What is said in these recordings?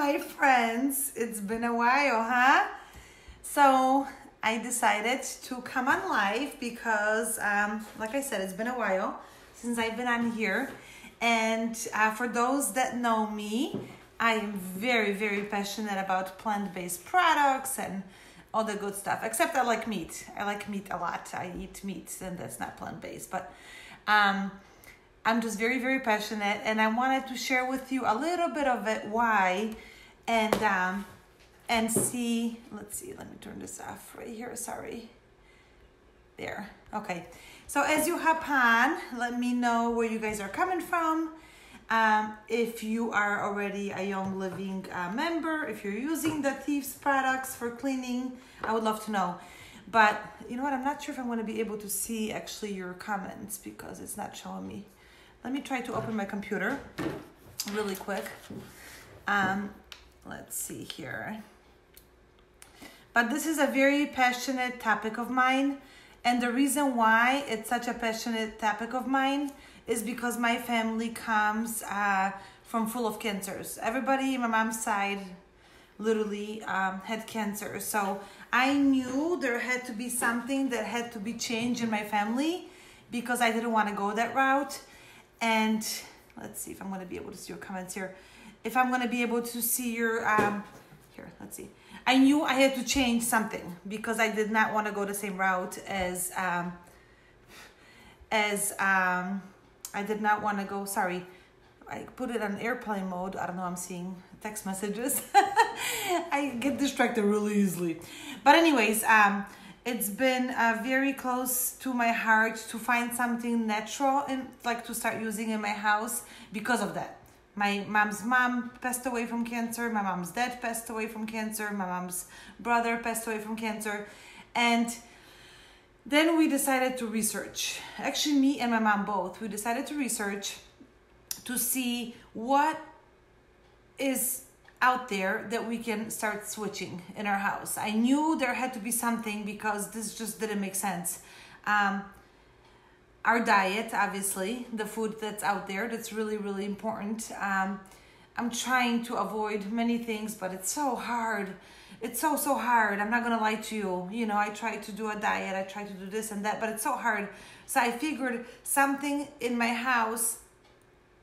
my friends. It's been a while, huh? So I decided to come on live because, like I said, it's been a while since I've been on here. And for those that know me, I am very, very passionate about plant-based products and all the good stuff. Except I like meat. I like meat a lot. I eat meat, and that's not plant-based. But I'm just very, very passionate, and I wanted to share with you a little bit of it, why, and see. Let's see. Let me turn this off right here. Sorry. There. Okay. So as you hop on, let me know where you guys are coming from. If you are already a Young Living member, if you're using the Thieves products for cleaning, I would love to know. But you know what? I'm not sure if I'm going to be able to see actually your comments because it's not showing me. Let me try to open my computer really quick. Let's see here. But this is a very passionate topic of mine. And the reason why it's such a passionate topic of mine is because my family comes from full of cancers. Everybody in my mom's side literally had cancer. So I knew there had to be something that had to be changed in my family because I didn't want to go that route. And let's see if I'm going to be able to see your comments here. If I'm going to be able to see your, here, let's see. I knew I had to change something because I did not want to go the same route as I did not want to go, sorry. I put it on airplane mode. I don't know, I'm seeing text messages. I get distracted really easily. But anyways, it's been very close to my heart to find something natural and like to start using in my house because of that. My mom's mom passed away from cancer. My mom's dad passed away from cancer. My mom's brother passed away from cancer. And then we decided to research. Actually, me and my mom both. We decided to research to see what is out there that we can start switching in our house. I knew there had to be something because this just didn't make sense. Our diet, obviously, the food that's out there, that's really, really important. I'm trying to avoid many things, but it's so hard. It's so hard. I'm not going to lie to you. You know, I try to do a diet. I try to do this and that, but it's so hard. So I figured something in my house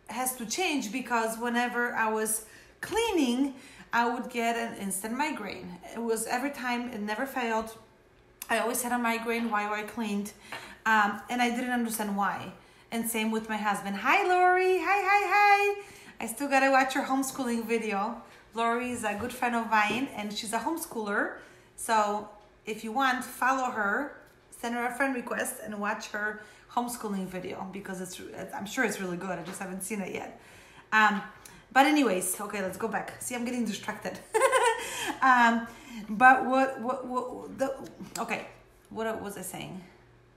has to change because whenever I was cleaning, I would get an instant migraine. It was every time, it never failed. I always had a migraine while I cleaned, and I didn't understand why. And same with my husband. Hi, Lori. Hi. I still gotta watch your homeschooling video. Lori is a good friend of mine, and she's a homeschooler. So if you want, follow her, send her a friend request, and watch her homeschooling video because I'm sure it's really good. I just haven't seen it yet. But anyways, okay, let's go back. See, I'm getting distracted. But what was I saying?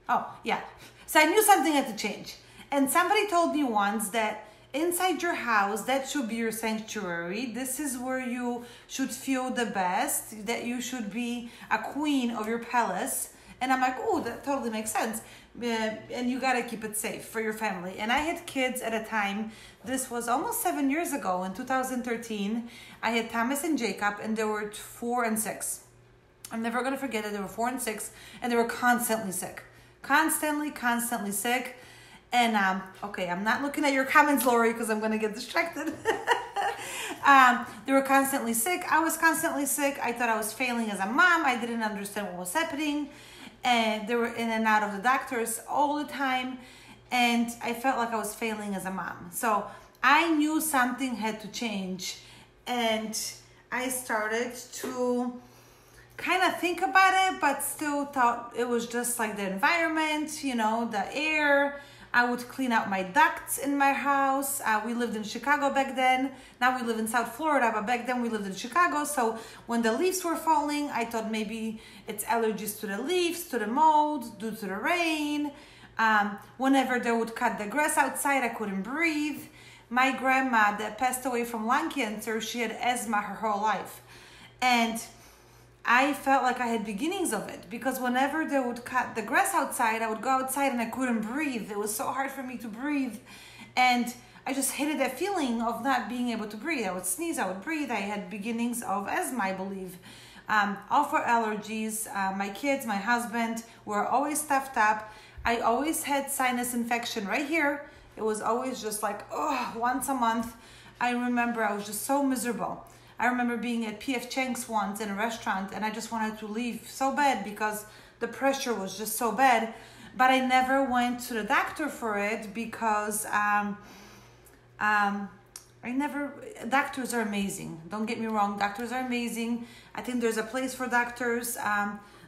Oh, yeah. So I knew something had to change. And somebody told me once that inside your house, that should be your sanctuary. This is where you should feel the best, that you should be a queen of your palace. And I'm like, oh, that totally makes sense. And you got to keep it safe for your family. And I had kids at a time. This was almost 7 years ago. In 2013, I had Thomas and Jacob, and they were 4 and 6. I'm never going to forget that they were 4 and 6, and they were constantly sick. Constantly sick. And, okay, I'm not looking at your comments, Lori, because I'm going to get distracted. They were constantly sick. I was constantly sick. I thought I was failing as a mom. I didn't understand what was happening. And they were in and out of the doctors all the time. And I felt like I was failing as a mom. So I knew something had to change. And I started to kind of think about it, but still thought it was just like the environment, you know, the air. I would clean out my ducts in my house. We lived in Chicago back then. Now we live in South Florida, but back then we lived in Chicago. So when the leaves were falling, I thought maybe it's allergies to the leaves, to the mold, due to the rain. Whenever they would cut the grass outside, I couldn't breathe. My grandma that passed away from lung cancer, she had asthma her whole life. And I felt like I had beginnings of it because whenever they would cut the grass outside, I would go outside and I couldn't breathe. It was so hard for me to breathe. And I just hated that feeling of not being able to breathe. I would sneeze, I would breathe. I had beginnings of asthma, I believe. All for allergies. My kids, my husband were always stuffed up. I always had sinus infection right here. It was always just like, oh, once a month. I remember I was just so miserable. I remember being at P.F. Chang's once in a restaurant, and I just wanted to leave so bad because the pressure was just so bad. But I never went to the doctor for it because doctors are amazing. Don't get me wrong, doctors are amazing. I think there's a place for doctors.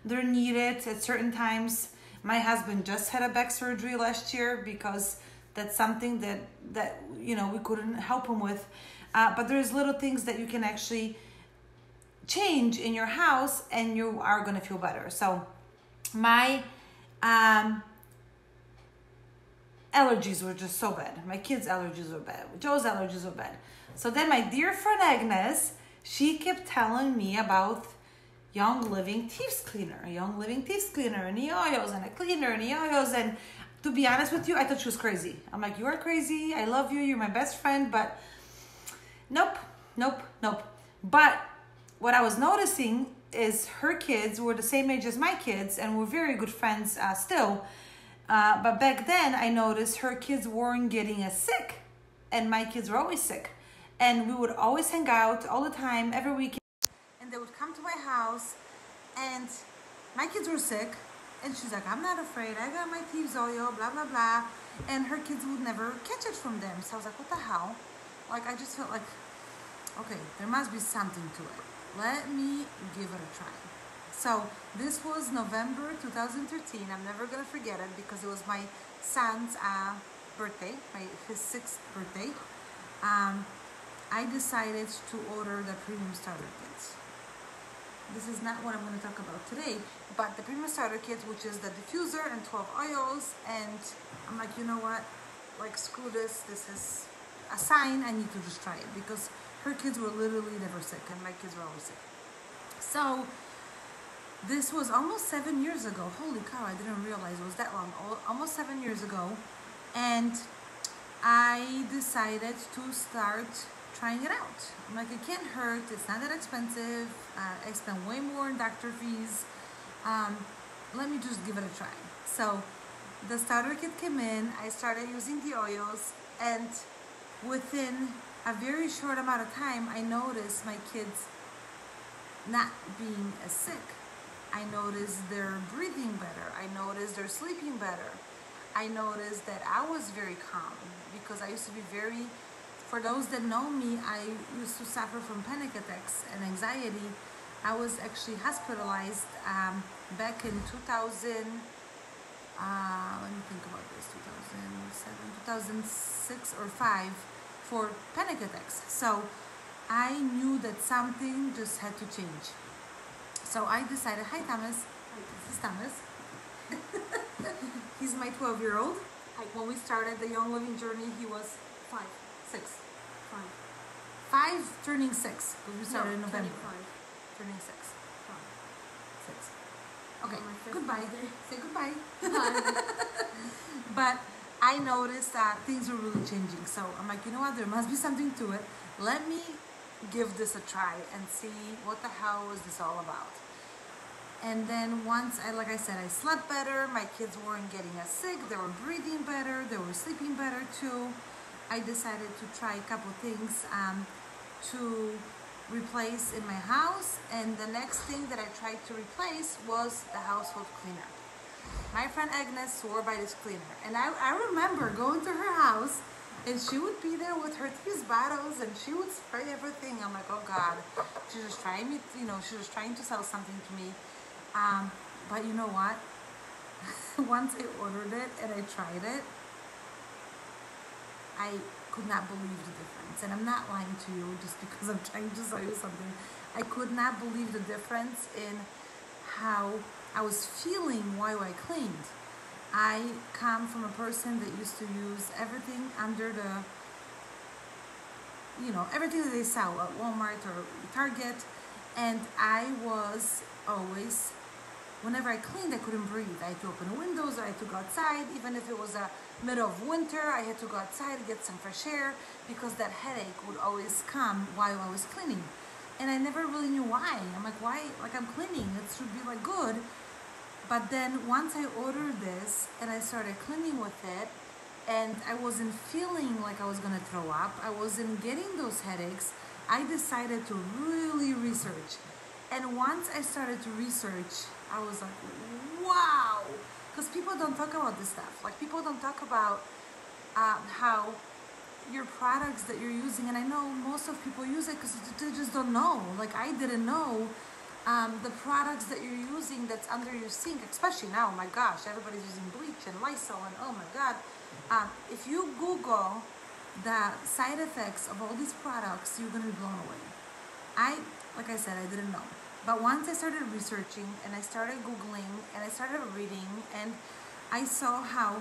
They're needed at certain times. My husband just had a back surgery last year because that's something that we couldn't help him with. But there's little things that you can actually change in your house and you are going to feel better. So my allergies were just so bad. My kids' allergies were bad. Joe's allergies were bad. So then my dear friend Agnes, she kept telling me about Young Living Thieves Cleaner, and the oils, and a cleaner, and the oils. And to be honest with you, I thought she was crazy. I'm like, you are crazy. I love you. You're my best friend. But nope. But what I was noticing is her kids were the same age as my kids, and we're very good friends still. But back then, I noticed her kids weren't getting as sick, and my kids were always sick. And we would always hang out all the time, every weekend. And they would come to my house, and my kids were sick. And she's like, I'm not afraid. I got my thieves oil, blah, blah, blah. And her kids would never catch it from them. So I was like, what the hell? Like, I just felt like, okay, there must be something to it. Let me give it a try. So this was November 2013. I'm never going to forget it because it was my son's birthday, his 6th birthday. I decided to order the Premium Starter Kits. This is not what I'm going to talk about today, but the Premium Starter Kit, which is the diffuser and 12 oils. And I'm like, you know what? Like, screw this. This is a sign. I need to just try it because her kids were literally never sick and my kids were always sick. So this was almost 7 years ago. Holy cow, I didn't realize it was that long. Almost 7 years ago. And I decided to start trying it out. I'm like, it can't hurt. It's not that expensive. I spend way more in doctor fees. Let me just give it a try. So the starter kit came in. I started using the oils. And within a very short amount of time, I noticed my kids not being as sick. I noticed they're breathing better. I noticed they're sleeping better. I noticed that I was very calm because I used to be very, for those that know me, I used to suffer from panic attacks and anxiety. I was actually hospitalized back in 2000, let me think about this, 2007, 2006 or 5 for panic attacks. So I knew that something just had to change. So I decided, hi Thomas, this is Thomas. He's my 12-year-old. When we started the Young Living journey, he was 5, turning 6. Because we started in November. 25. Turning 6. 6. Okay, goodbye. Say goodbye. But I noticed that things were really changing. So I'm like, you know what? There must be something to it. Let me give this a try and see what the hell is this all about. And then once, like I said, I slept better. My kids weren't getting as sick. They were breathing better. They were sleeping better too. I decided to try a couple things to replace in my house. And the next thing that I tried to replace was the household cleaner. My friend Agnes swore by this cleaner. And I remember going to her house and she would be there with her these bottles and she would spray everything. I'm like, oh God, she's just trying me, she was trying to sell something to me. But you know what? Once I ordered it and I tried it, I could not believe the difference. And I'm not lying to you just because I'm trying to sell you something. I could not believe the difference in how I was feeling while I cleaned. I come from a person that used to use everything under the, everything that they sell at Walmart or Target. And I was always whenever I cleaned, I couldn't breathe. I had to open the windows, I had to go outside. Even if it was a middle of winter, I had to go outside to get some fresh air because that headache would always come while I was cleaning. And I never really knew why. I'm like, why? Like, I'm cleaning, it should be like good. But then once I ordered this and I started cleaning with it, and I wasn't feeling like I was gonna throw up, I wasn't getting those headaches, I decided to really research. And once I started to research, I was like, wow! Because people don't talk about this stuff. Like, people don't talk about how your products that you're using, and I know most of people use it because they just don't know. Like, I didn't know the products that you're using that's under your sink, especially now. Oh my gosh, everybody's using bleach and Lysol, and oh my god. If you Google the side effects of all these products, you're gonna be blown away. Like I said, I didn't know. But once I started researching and I started Googling and I started reading, and I saw how,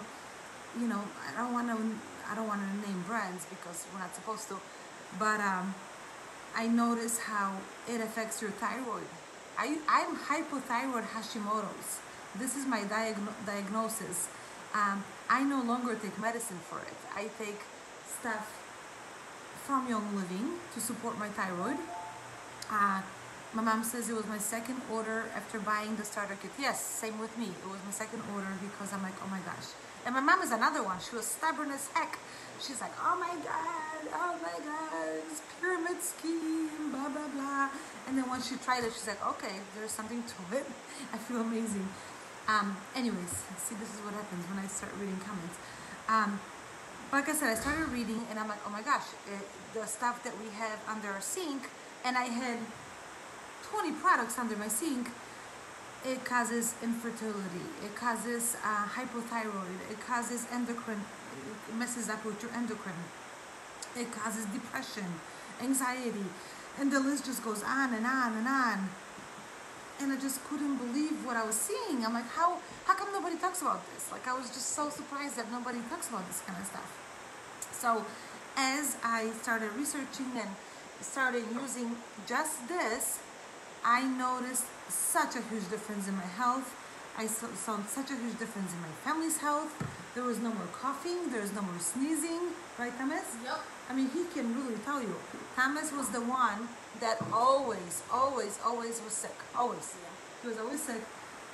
you know, I don't want to name brands because we're not supposed to, but I noticed how it affects your thyroid. I'm hypothyroid Hashimoto's. This is my diagnosis. I no longer take medicine for it. I take stuff from Young Living to support my thyroid. My mom says it was my second order after buying the starter kit. Yes, same with me. It was my second order because I'm like, oh my gosh. And my mom is another one. She was stubborn as heck. She's like, oh my god, it's pyramid scheme, blah, blah, blah. And then once she tried it, she's like, okay, there's something to it. I feel amazing. Anyways, see, this is what happens when I start reading comments. Like I said, I started reading and I'm like, oh my gosh, the stuff that we have under our sink, and I had 20 products under my sink. It causes infertility, it causes hypothyroid, it causes endocrine, it messes up with your endocrine, it causes depression, anxiety, and the list just goes on and on and on. And I just couldn't believe what I was seeing. I'm like, how come nobody talks about this? Like, I was just so surprised that nobody talks about this kind of stuff. So as I started researching and started using just this, I noticed such a huge difference in my health. I saw such a huge difference in my family's health. There was no more coughing, there was no more sneezing, right, Thomas? Yep. I mean, he can really tell you. Thomas was the one that always was sick. Always. Yeah. He was always sick.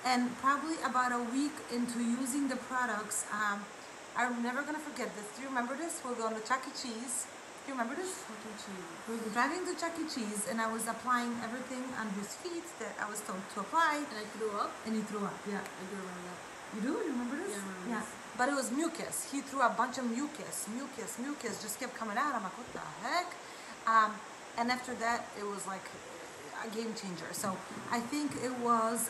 And probably about a week into using the products, I'm never gonna forget this. Do you remember this? We're going to Chuck E. Cheese. Do you remember this? Chuck E. Cheese. We were driving to Chuck E. Cheese, and I was applying everything on his feet that I was told to apply. And I threw up? And he threw up, yeah. I do remember that. You do? You remember this? Yeah, I remember this. But it was mucus. He threw a bunch of mucus just kept coming out. I'm like, what the heck? And after that, it was like a game changer. So I think it was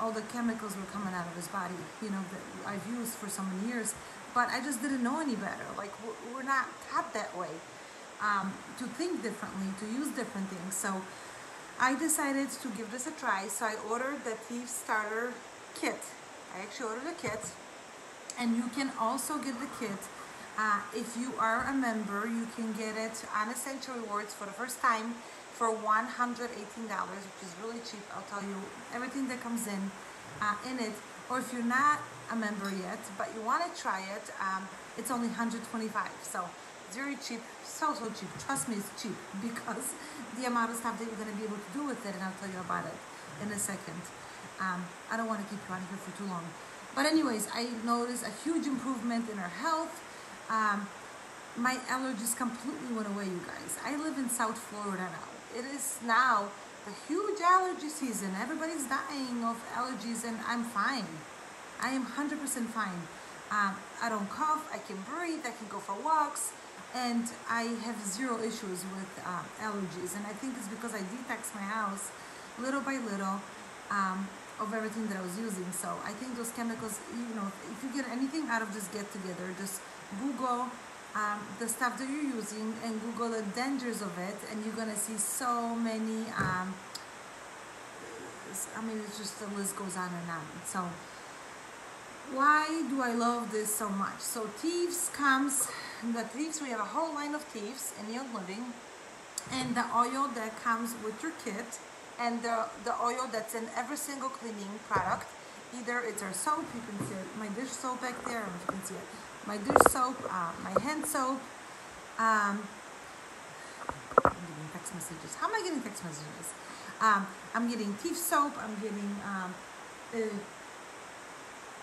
all the chemicals were coming out of his body, you know, that I've used for so many years. But I just didn't know any better. Like, we're not taught that way, to think differently, to use different things. So I decided to give this a try. So I ordered the Thieves Starter Kit. I actually ordered a kit. And you can also get the kit. If you are a member, you can get it on Essential Rewards for the first time for $118, which is really cheap. I'll tell you everything that comes in it. Or if you're not a member yet, but you want to try it, it's only $125. So it's very cheap, so cheap. Trust me, it's cheap because the amount of stuff that you're going to be able to do with it, and I'll tell you about it in a second. I don't want to keep you out here for too long. But anyways, I noticed a huge improvement in her health. My allergies completely went away, you guys. I live in South Florida now. It is now the huge allergy season. Everybody's dying of allergies, and I'm fine. I am 100% fine. I don't cough, I can breathe, I can go for walks, and I have zero issues with allergies. And I think it's because I detox my house little by little of everything that I was using. So I think those chemicals, you know, if you get anything out of this get together, just Google the stuff that you're using and Google the dangers of it, and you're gonna see so many I mean, it's just, the list goes on and on. So why do I love this so much? So Thieves comes, the Thieves, we have a whole line of Thieves in Young Living, and the oil that comes with your kit and the oil that's in every single cleaning product. Either it's our soap, you can see it, my dish soap back there, I don't know if you can see it. My dish soap, my hand soap. I'm getting text messages. How am I getting text messages? I'm getting teeth soap. I'm getting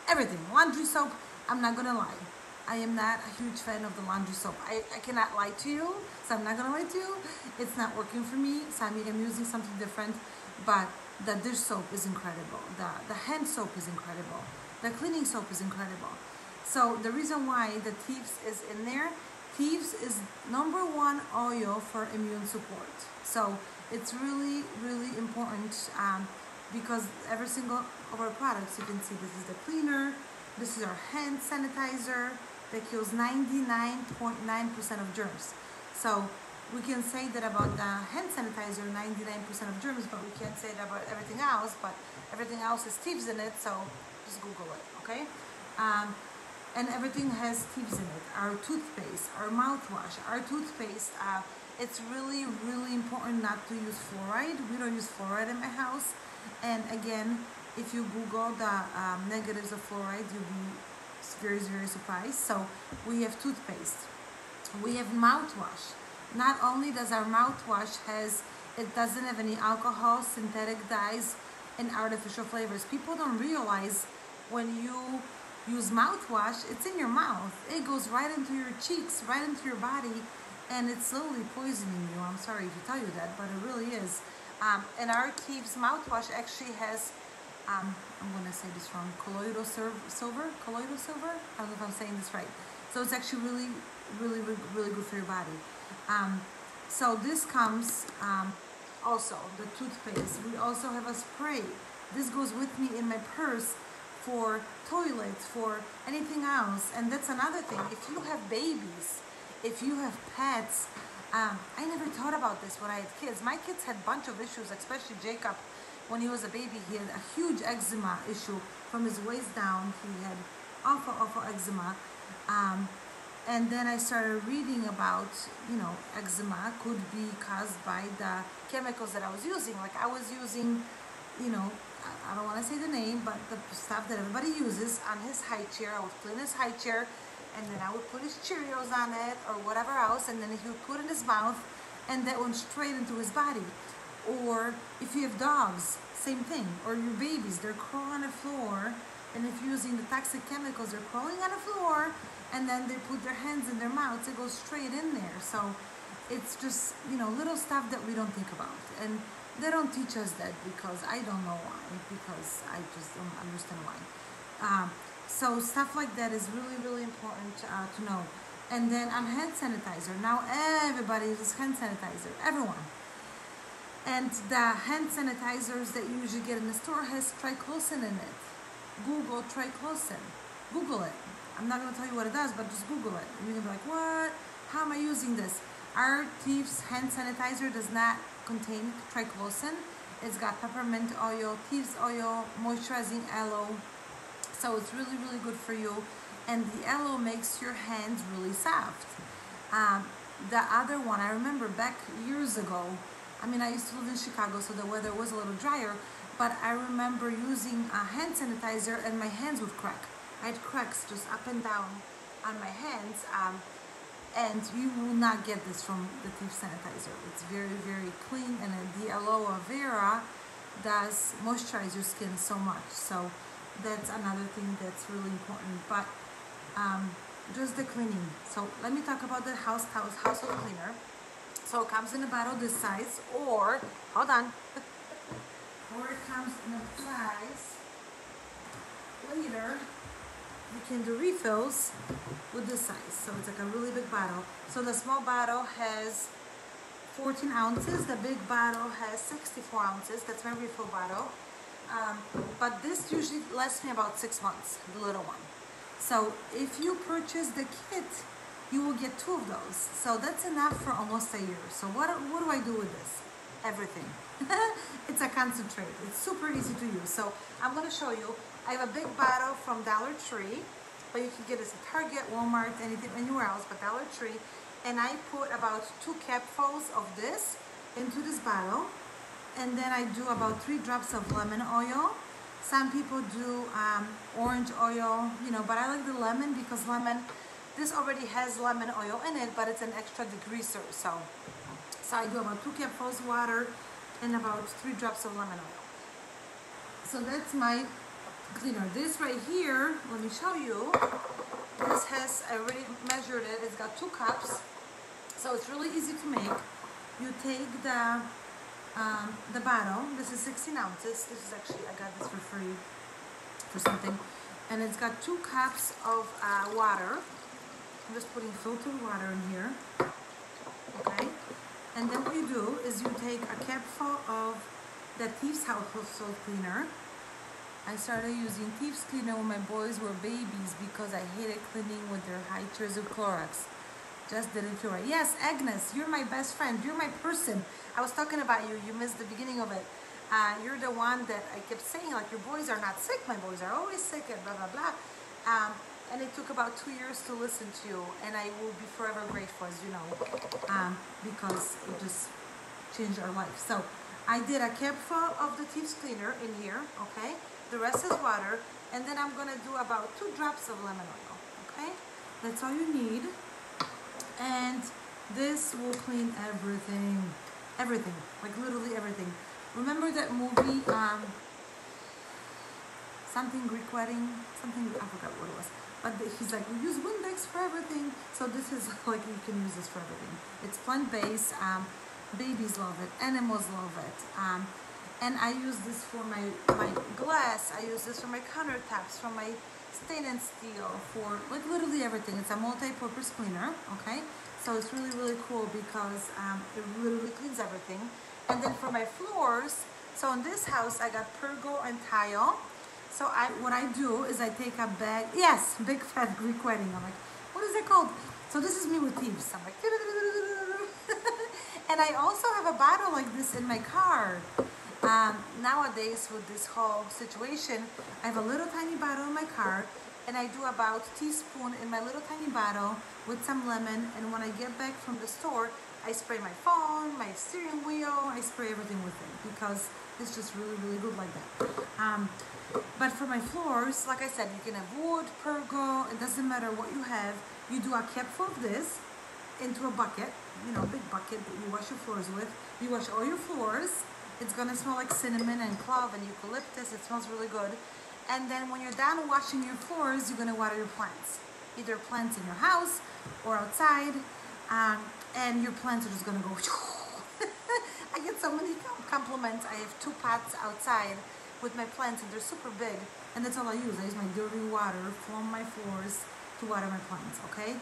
everything. Laundry soap. I'm not gonna lie. I am not a huge fan of the laundry soap. I cannot lie to you, so I'm not gonna lie to you. It's not working for me, so I'm using something different. But the dish soap is incredible. The hand soap is incredible. The cleaning soap is incredible. So the reason why the Thieves is in there, Thieves is #1 oil for immune support. So it's really, really important because every single of our products, you can see this is the cleaner, this is our hand sanitizer that kills 99.9% of germs. So we can say that about the hand sanitizer, 99% of germs, but we can't say that about everything else, but everything else has Thieves in it, so just Google it, okay? And everything has Thieves in it. Our toothpaste, our mouthwash, our toothpaste, it's really, really important not to use fluoride. We don't use fluoride in my house. And again, if you Google the negatives of fluoride, you'll be very, very surprised. So we have toothpaste. We have mouthwash. Not only does our mouthwash it doesn't have any alcohol, synthetic dyes, and artificial flavors. People don't realize when you use mouthwash, it's in your mouth. It goes right into your cheeks, right into your body, and it's slowly poisoning you. I'm sorry to tell you that, but it really is. And our Thieves mouthwash actually has, I'm going to say this wrong, colloidal silver? Colloidal silver? I don't know if I'm saying this right. So it's actually really, really, really good for your body. So this comes also, the toothpaste. We also have a spray. This goes with me in my purse for toilets, for anything else. And that's another thing. If you have babies, if you have pets, I never thought about this when I had kids. My kids had a bunch of issues, especially Jacob. When he was a baby, he had a huge eczema issue from his waist down. He had awful, awful eczema. And then I started reading about, eczema could be caused by the chemicals that I was using. Like I was using, I don't want to say the name, but the stuff that everybody uses on his high chair. I would clean his high chair, and then I would put his Cheerios on it or whatever else, and then he would put it in his mouth, and that went straight into his body. Or if you have dogs, same thing. Or your babies, they're crawling on the floor, and if you're using the toxic chemicals, they're crawling on the floor, and then they put their hands in their mouths, it goes straight in there. So it's just, little stuff that we don't think about. And they don't teach us that because I don't know why, because I just don't understand why. So stuff like that is really, really important to know. And then on hand sanitizer, now everybody uses hand sanitizer, everyone. And the hand sanitizers that you usually get in the store has triclosan in it. Google triclosan. Google it. I'm not going to tell you what it does, but just Google it. And you're going to be like, what? How am I using this? Our Thieves hand sanitizer does not contain triclosan. It's got peppermint oil, Thieves oil, moisturizing aloe. So it's really, really good for you. And the aloe makes your hands really soft. The other one, I remember back years ago, I used to live in Chicago, so the weather was a little drier, but I remember using a hand sanitizer and my hands would crack. I had cracks just up and down on my hands, and you will not get this from the Thieves sanitizer. It's very, very clean, and the aloe vera does moisturize your skin so much. So that's another thing that's really important. But just the cleaning. So let me talk about the household cleaner. So it comes in a bottle this size, or hold on, or it comes in a size. Later, you can do refills with this size. So it's like a really big bottle. So the small bottle has 14 ounces. The big bottle has 64 ounces. That's my refill bottle. But this usually lasts me about 6 months, the little one. So if you purchase the kit, you will get 2 of those. So that's enough for almost a year. So what do I do with this? Everything. It's a concentrate. It's super easy to use. So I'm going to show you. I have a big bottle from Dollar Tree, but you can get this at Target, Walmart, anywhere else but Dollar Tree. And I put about 2 capfuls of this into this bottle. and then I do about 3 drops of lemon oil. Some people do orange oil, you know, but I like the lemon because this already has lemon oil in it, but it's an extra degreaser. So I do about 2 cupfuls of water and about 3 drops of lemon oil. So that's my cleaner. This right here, let me show you. This has, I already measured it. It's got 2 cups, so it's really easy to make. You take the bottle. This is 16 ounces. This is actually, I got this for free for something, and it's got 2 cups of water. I'm just putting filtered water in here. Okay, and then what you do is you take a cupful of the Thieves household cleaner. I started using Thieves cleaner when my boys were babies because I hated cleaning with their high tiers of Clorox. Just didn't feel right. Yes, Agnes, you're my best friend. You're my person. I was talking about you. You missed the beginning of it. You're the one that I kept saying, like, your boys are not sick. My boys are always sick and blah, blah, blah. And it took about 2 years to listen to you. And I will be forever grateful, as you know, because it just changed our life. So I did a cupful of the Thieves cleaner in here, okay? The rest is water. And then I'm going to do about 2 drops of lemon oil, okay? That's all you need. And this will clean everything, like literally everything. Remember that movie, something Greek wedding, something, I forgot what it was. But he's like, we use Windex for everything. So this is like, you can use this for everything. It's plant-based, babies love it, animals love it. And I use this for my glass, I use this for my countertops, for my stain and steel, for like literally everything. It's a multi-purpose cleaner, okay? So it's really, really cool because it literally cleans everything. And then for my floors, so in this house, I got Pergo and tile. So what I do is I take a bag, yes, big fat Greek wedding. I'm like, what is it called? So this is me with Thieves. I'm like, and I also have a bottle like this in my car. Nowadays with this whole situation, I have a little tiny bottle in my car, and I do about a teaspoon in my little tiny bottle with some lemon, and when I get back from the store, I spray my phone, my steering wheel, I spray everything with it because it's just really, really good like that. But for my floors, like I said, you can have wood, Pergo, it doesn't matter what you have. You do a cupful of this into a bucket, you know, big bucket that you wash your floors with. You wash all your floors. It's gonna smell like cinnamon and clove and eucalyptus. It smells really good. And then when you're done washing your floors, you're gonna water your plants. Either plants in your house or outside. And your plants are just gonna go. I get so many compliments. I have 2 pots outside with my plants and they're super big. And that's all I use. I use my dirty water from my floors to water my plants, okay?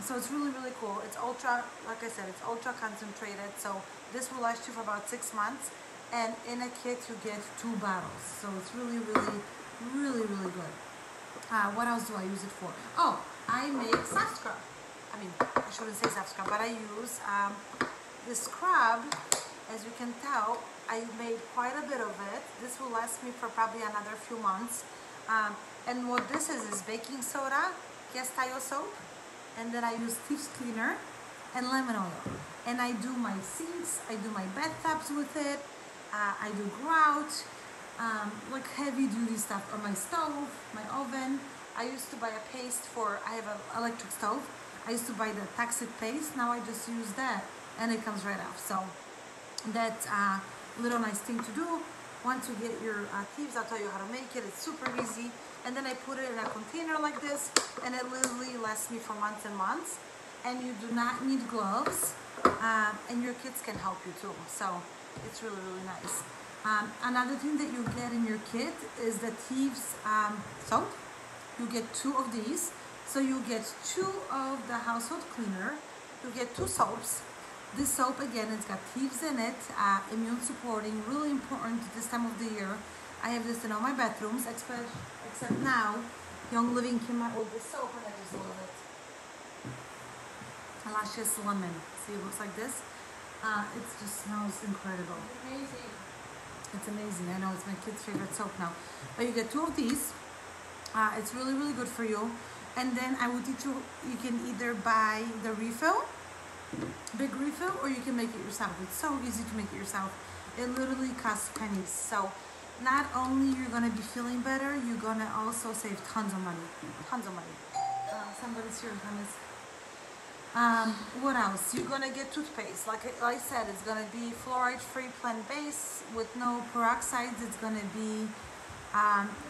So it's really, really cool. It's ultra, like I said, it's ultra concentrated. So this will last you for about 6 months. And in a kit, you get 2 bottles. So it's really, really, really, really good. What else do I use it for? Oh, I make soft scrub. I mean, I shouldn't say soft scrub, but I use this scrub. As you can tell, I made quite a bit of it. This will last me for probably another few months. And what this is baking soda, cast-iron soap, and then I use Thieves cleaner and lemon oil. And I do my sinks, I do my bathtubs with it, I do grout, like heavy duty stuff on my stove, my oven. I used to buy a paste for, I have an electric stove. I used to buy the toxic paste, now I just use that and it comes right off. So that's a little nice thing to do. Once you get your Thieves, I'll tell you how to make it. It's super easy. And then I put it in a container like this, and it literally lasts me for months and months. And you do not need gloves, and your kids can help you too. So it's really, really nice. Another thing that you get in your kit is the Thieves soap. You get 2 of these. So you get 2 of the household cleaner. You get 2 soaps. This soap, again, it's got Thieves in it, immune supporting, really important this time of the year. I have this in all my bathrooms, except now, Young Living came out with this soap and I just love it. Luscious lemon. See, it looks like this. It just smells incredible. Amazing. It's amazing. I know it's my kid's favorite soap now. But you get 2 of these. It's really, really good for you. And then I will teach you, you can either buy the refill, big refill, or you can make it yourself. It's so easy to make it yourself. It literally costs pennies. So not only you're gonna be feeling better, you're gonna also save tons of money. Tons of money. Somebody's here, Thomas. What else? You're gonna get toothpaste. Like I said, it's gonna be fluoride-free, plant-based with no peroxides. It's gonna be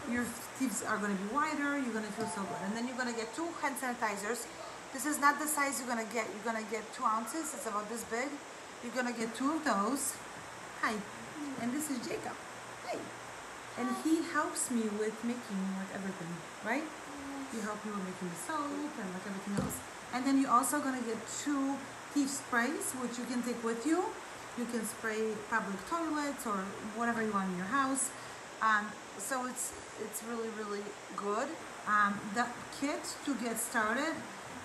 your teeth are gonna be whiter. You're gonna feel so good. And then you're gonna get 2 hand sanitizers. This is not the size you're gonna get. You're gonna get 2 ounces. It's about this big. You're gonna get 2 of those. Hi. And this is Jacob. Hi. And he helps me with making like everything, right? You help me with making the soap and like everything else. And then you're also gonna get 2 teeth sprays, which you can take with you. You can spray public toilets or whatever you want in your house. So it's really, really good. The kit to get started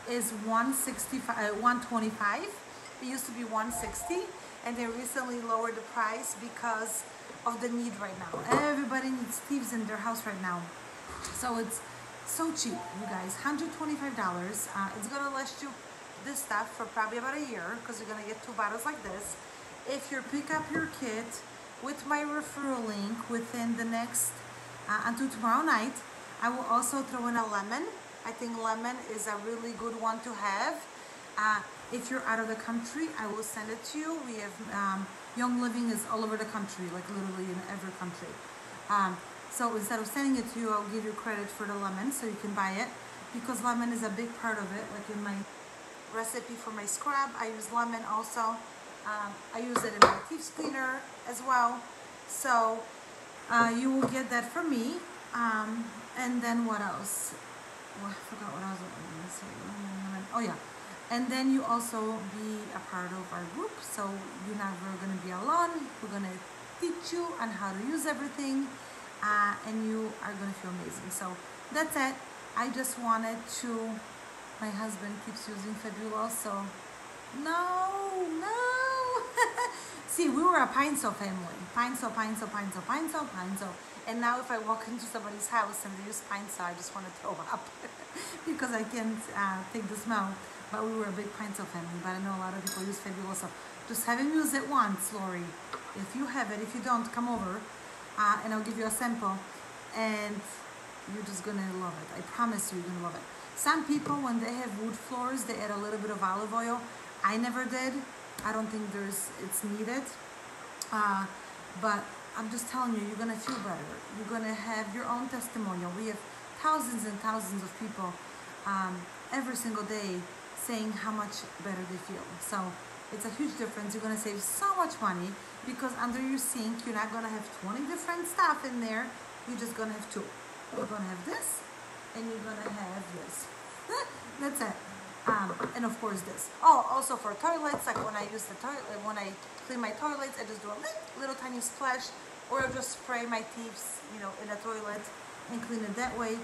is $125. It used to be $160, and they recently lowered the price because of the need right now. Everybody needs teeth in their house right now. So it's so cheap, you guys. $125. It's gonna last you this stuff for probably about a year because you're gonna get 2 bottles like this. If you pick up your kit with my referral link within the next until tomorrow night, I will also throw in a lemon. I think lemon is a really good one to have. If you're out of the country, I will send it to you. We have Young Living is all over the country, like literally in every country. So instead of sending it to you, I'll give you credit for the lemon so you can buy it, because lemon is a big part of it. Like in my recipe for my scrub, I use lemon also. I use it in my teeth cleaner as well. So you will get that from me. And then what else? Oh, I forgot what I was going to say. Oh yeah. And then you also be a part of our group. So you're never going to be alone. We're going to teach you on how to use everything. And you are going to feel amazing. So that's it. I just wanted to, my husband keeps using Fabuloso, so no. See, we were a Pine-Sol family. Pine-Sol. And now if I walk into somebody's house and they use Pine-Sol, I just want to throw up because I can't take the smell. But we were a big Pine-Sol family, but I know a lot of people use Fabuloso. Just have him use it once, Lori. If you have it, if you don't, come over and I'll give you a sample and you're just gonna love it. I promise you're gonna love it. Some people, when they have wood floors, they add a little bit of olive oil. I never did. I don't think it's needed. But I'm just telling you, you're gonna feel better. You're gonna have your own testimonial. We have thousands and thousands of people every single day saying how much better they feel. So it's a huge difference. You're gonna save so much money because under your sink, you're not gonna have 20 different stuff in there. You're just gonna have 2. You're gonna have this, and you're gonna have this. That's it. And of course this. Oh, also for toilets, like when I use the toilet, when I clean my toilets, I just do a little tiny splash, or I just spray my teeth, in a toilet and clean it that way.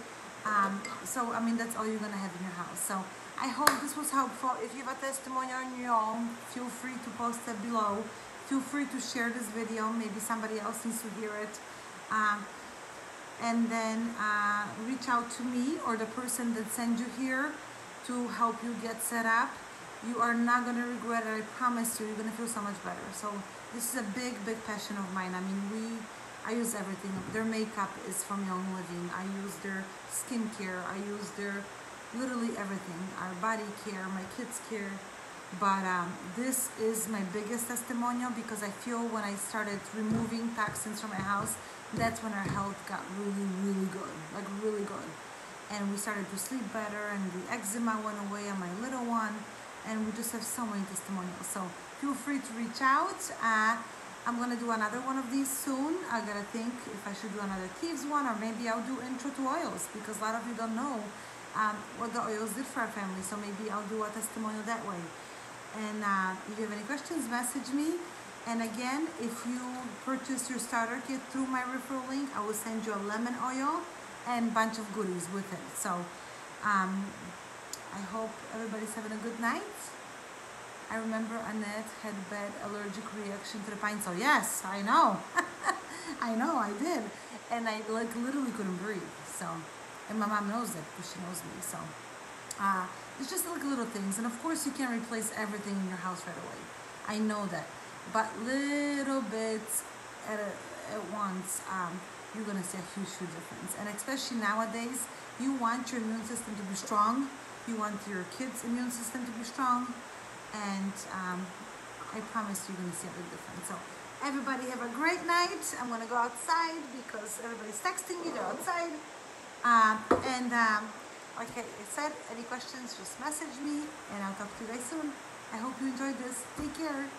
So I mean, that's all you're gonna have in your house. So I hope this was helpful. If you have a testimonial on your own, feel free to post it below. Feel free to share this video. Maybe somebody else needs to hear it. And then reach out to me or the person that sent you here to help you get set up. You are not going to regret it. I promise you, you're going to feel so much better. So this is a big passion of mine. I mean, I use everything. Their makeup is from Young Living. I use their skincare. I use their literally everything. Our body care, my kids care. But this is my biggest testimonial because I feel when I started removing toxins from my house, that's when our health got really good, like really good. And we started to sleep better, and the eczema went away on my little one, and we just have so many testimonials. So feel free to reach out. I'm gonna do another one of these soon. I gotta think if I should do another thieves one, or maybe I'll do intro to oils, because a lot of you don't know what the oils did for our family. So maybe I'll do a testimonial that way. And if you have any questions, message me. And again, if you purchase your starter kit through my referral link, I will send you a lemon oil and a bunch of goodies with it. So I hope everybody's having a good night. I remember Annette had bad allergic reaction to the Pine-Sol. Yes, I know. I did. And I literally couldn't breathe. So, and my mom knows that because she knows me. So it's just like little things. And of course you can't replace everything in your house right away. I know that. but little bits at once, you're gonna see a huge difference. And especially nowadays, you want your immune system to be strong. You want your kids' immune system to be strong, and I promise you're gonna see a big difference. So everybody have a great night. I'm gonna go outside because everybody's texting me. They're outside, like I said, any questions, just message me, and I'll talk to you guys soon. I hope you enjoyed this. Take care.